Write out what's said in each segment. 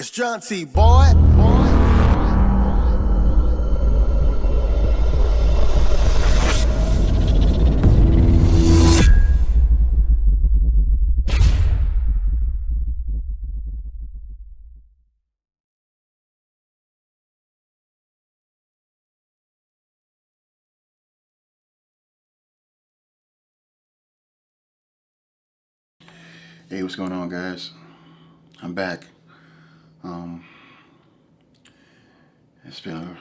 It's Jaunti, boy. Hey, what's going on, guys? I'm back. Um, it's been a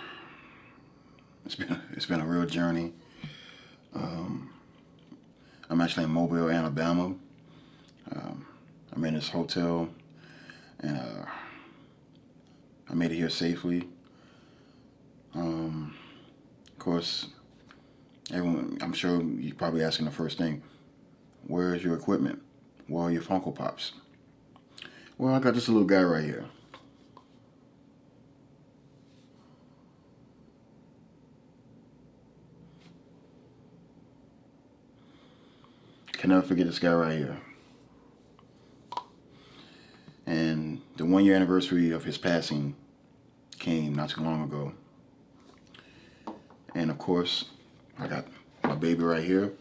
it's been a real journey. Um, I'm actually in Mobile, Alabama. Um, I'm in this hotel, and I made it here safely. Of course, everyone. I'm sure you're probably asking the first thing: where is your equipment? Where are your Funko Pops? Well, I got this little guy right here. Can never forget this guy right here. And the 1 year anniversary of his passing came not too long ago. And of course, I got my baby right here,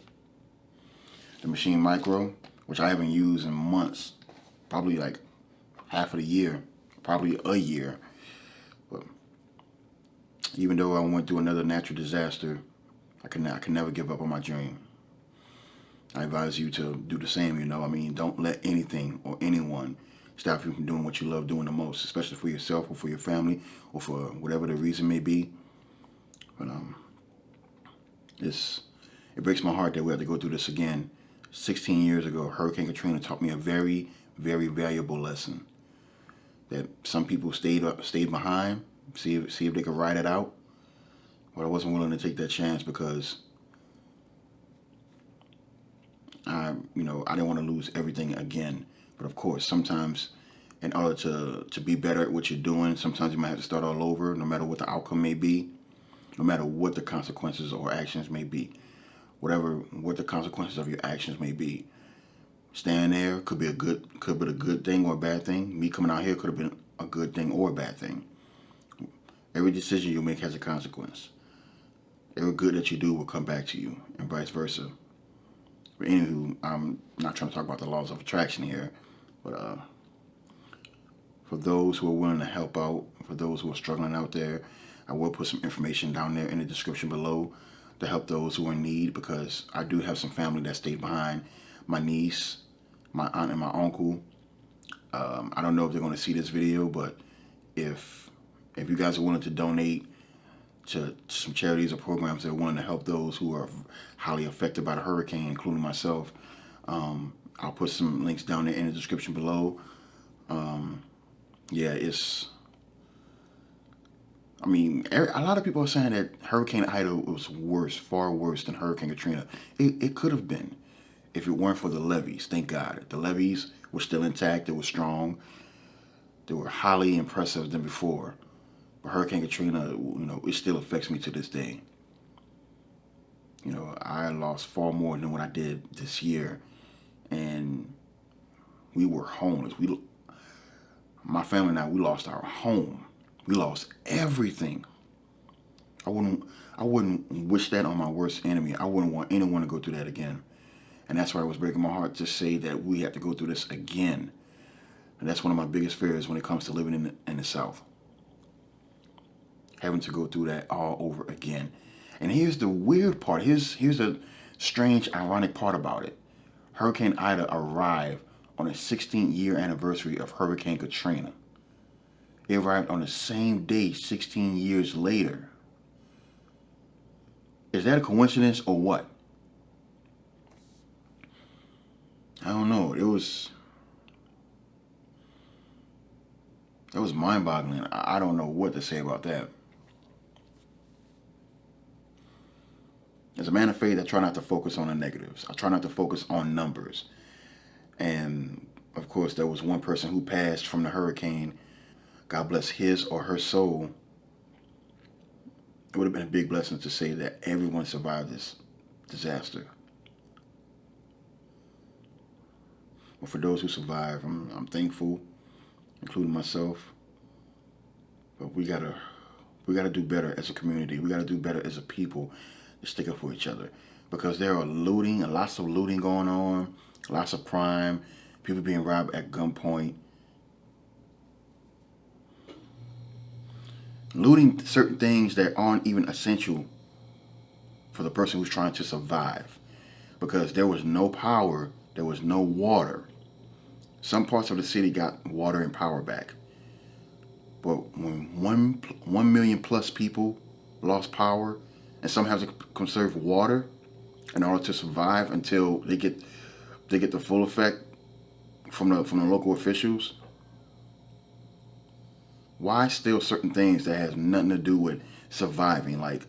the Machine Micro, which I haven't used in months, probably like half of the year, probably a year. But even though I went through another natural disaster, I can never give up on my dream. I advise you to do the same. Don't let anything or anyone stop you from doing what you love doing the most, especially for yourself or for your family or for whatever the reason may be. But it's it breaks my heart that we have to go through this again. 16 years ago, Hurricane Katrina taught me a very, very valuable lesson. That some people stayed behind, see if they could ride it out, but I wasn't willing to take that chance because I didn't want to lose everything again. But of course, sometimes in order to be better at what you're doing, sometimes you might have to start all over, no matter what the outcome may be, no matter what the consequences or actions may be. What the consequences of your actions may be. Staying there could be a good thing or a bad thing. Me coming out here could have been a good thing or a bad thing. Every decision you make has a consequence. Every good that you do will come back to you, and vice versa. But anywho, I'm not trying to talk about the laws of attraction here, but for those who are willing to help out, for those who are struggling out there, I will put some information down there in the description below to help those who are in need, because I do have some family that stayed behind. My niece, my aunt, and my uncle. I don't know if they're going to see this video, but if you guys are willing to donate to some charities or programs that are willing to help those who are highly affected by the hurricane, including myself, I'll put some links down there in the description below. Yeah, a lot of people are saying that Hurricane Ida was worse, far worse than Hurricane Katrina. It could have been if it weren't for the levees. Thank God. The levees were still intact. They were strong. They were highly impressive than before. But Hurricane Katrina, it still affects me to this day. I lost far more than what I did this year. And we were homeless. My family and I, we lost our home. We lost everything. I wouldn't I wouldn't wish that on my worst enemy. I wouldn't want anyone to go through that again. And that's why it was breaking my heart to say that we have to go through this again. And that's one of my biggest fears when it comes to living in the South. Having to go through that all over again. And here's the weird part. Here's the strange, ironic part about it. Hurricane Ida arrived on the 16th year anniversary of Hurricane Katrina. It arrived on the same day 16 years later. Is that a coincidence or what? I don't know. It was mind-boggling. I don't know what to say about that. As a man of faith, I try not to focus on the negatives. I try not to focus on numbers. And of course, there was one person who passed from the hurricane. God bless his or her soul. It would have been a big blessing to say that everyone survived this disaster. But for those who survived, I'm thankful, including myself. But we gotta do better as a community. We gotta do better as a people to stick up for each other. Because there are looting, lots of looting going on, lots of crime, people being robbed at gunpoint, looting certain things that aren't even essential for the person who's trying to survive. Because there was no power, there was no water. Some parts of the city got water and power back. But when 1 million plus people lost power, and some have to conserve water in order to survive until they get the full effect from the local officials, why steal certain things that has nothing to do with surviving, like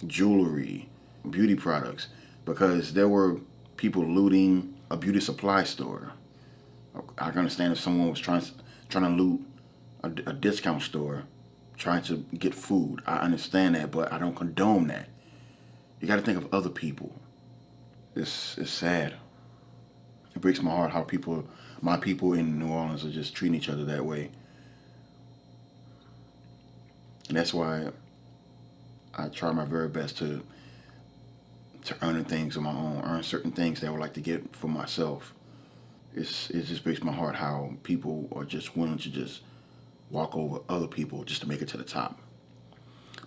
jewelry, beauty products? Because there were people looting a beauty supply store. I can understand if someone was trying to loot a discount store, trying to get food. I understand that, but I don't condone that. You got to think of other people. It's sad. It breaks my heart how my people in New Orleans are just treating each other that way. And that's why I try my very best to earn things on my own, earn certain things that I would like to get for myself. It just breaks my heart how people are just willing to just walk over other people just to make it to the top.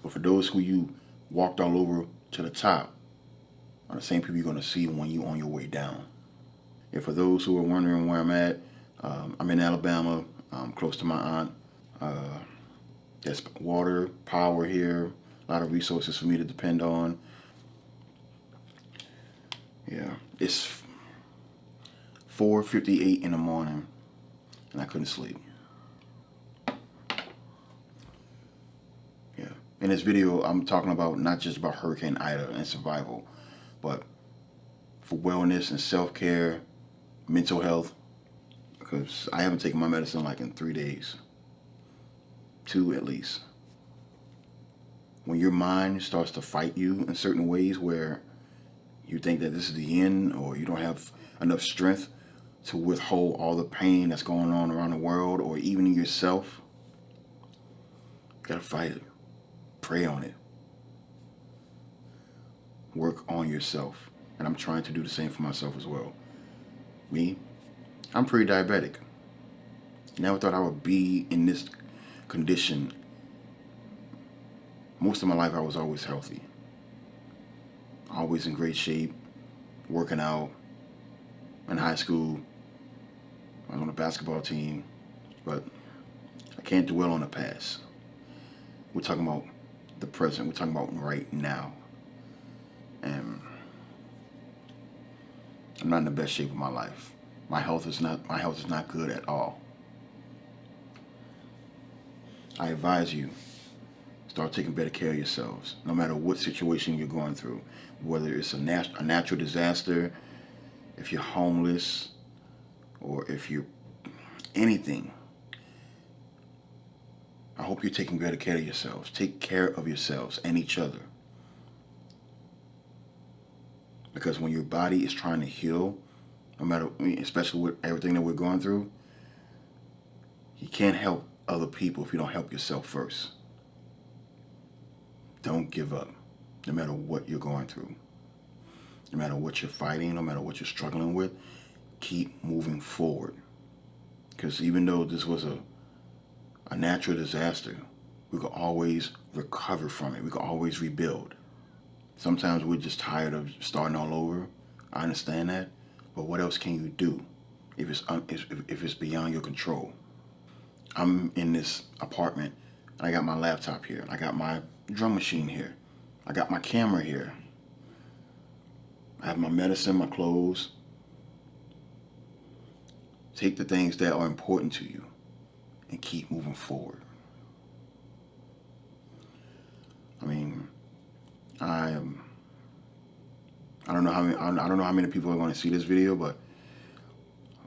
But for those who you walked all over to the top are the same people you're going to see when you on your way down. And for those who are wondering where I'm at, I'm in Alabama, close to my aunt. There's water, power here, a lot of resources for me to depend on. Yeah, it's 4:58 in the morning, and I couldn't sleep. Yeah, in this video, I'm talking about not just about Hurricane Ida and survival, but for wellness and self-care, mental health. Because I haven't taken my medicine like in 3 days, two at least. When your mind starts to fight you in certain ways where you think that this is the end or you don't have enough strength to withhold all the pain that's going on around the world or even in yourself, you gotta fight it. Pray on it. Work on yourself. And I'm trying to do the same for myself as well. Me, I'm pre-diabetic. Never thought I would be in this condition. Most of my life I was always healthy. Always in great shape, working out. In high school, I was on a basketball team, but I can't dwell on the past. We're talking about the present. We're talking about right now. And I'm not in the best shape of my life. My health is not good at all. I advise you, start taking better care of yourselves, no matter what situation you're going through, whether it's a natural disaster, if you're homeless, or if you're anything. I hope you're taking better care of yourselves. Take care of yourselves and each other. Because when your body is trying to heal, no matter, especially with everything that we're going through, you can't help other people if you don't help yourself first. Don't give up, no matter what you're going through. No matter what you're fighting, no matter what you're struggling with, keep moving forward. Because even though this was a natural disaster, we could always recover from it. We could always rebuild. Sometimes we're just tired of starting all over. I understand that. But what else can you do if it's beyond your control? I'm in this apartment, and I got my laptop here. I got my drum machine here. I got my camera here. I have my medicine, my clothes. Take the things that are important to you and keep moving forward. I mean, I don't know how many people are going to see this video, but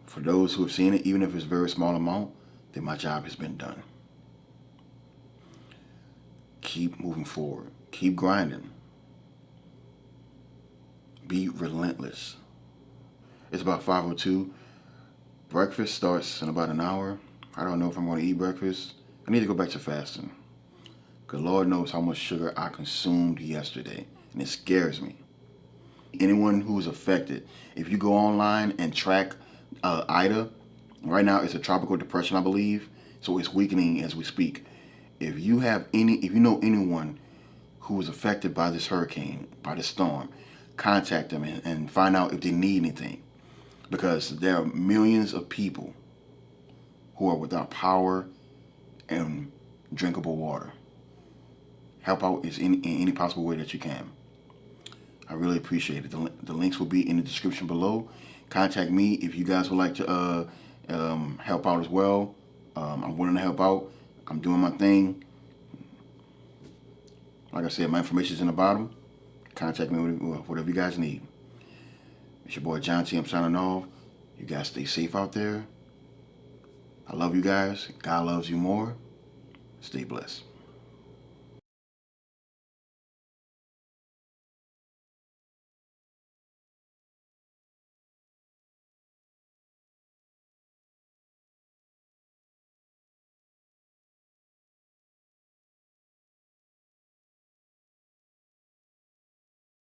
for those who have seen it, even if it's a very small amount, then my job has been done. Keep moving forward. Keep grinding. Be relentless. It's about 5:02. Breakfast starts in about an hour. I don't know if I'm going to eat breakfast. I need to go back to fasting. Because Lord knows how much sugar I consumed yesterday, and it scares me. Anyone who is affected, if you go online and track Ida, right now it's a tropical depression, I believe, so it's weakening as we speak. If you know anyone who was affected by this hurricane, by this storm, contact them and find out if they need anything. Because there are millions of people who are without power and drinkable water. Help out in any possible way that you can. I really appreciate it. The links will be in the description below. Contact me if you guys would like to help out as well. I'm willing to help out. I'm doing my thing. Like I said, my information is in the bottom. Contact me with whatever you guys need. It's your boy Jaunti. I'm signing off. You guys stay safe out there. I love you guys. God loves you more. Stay blessed.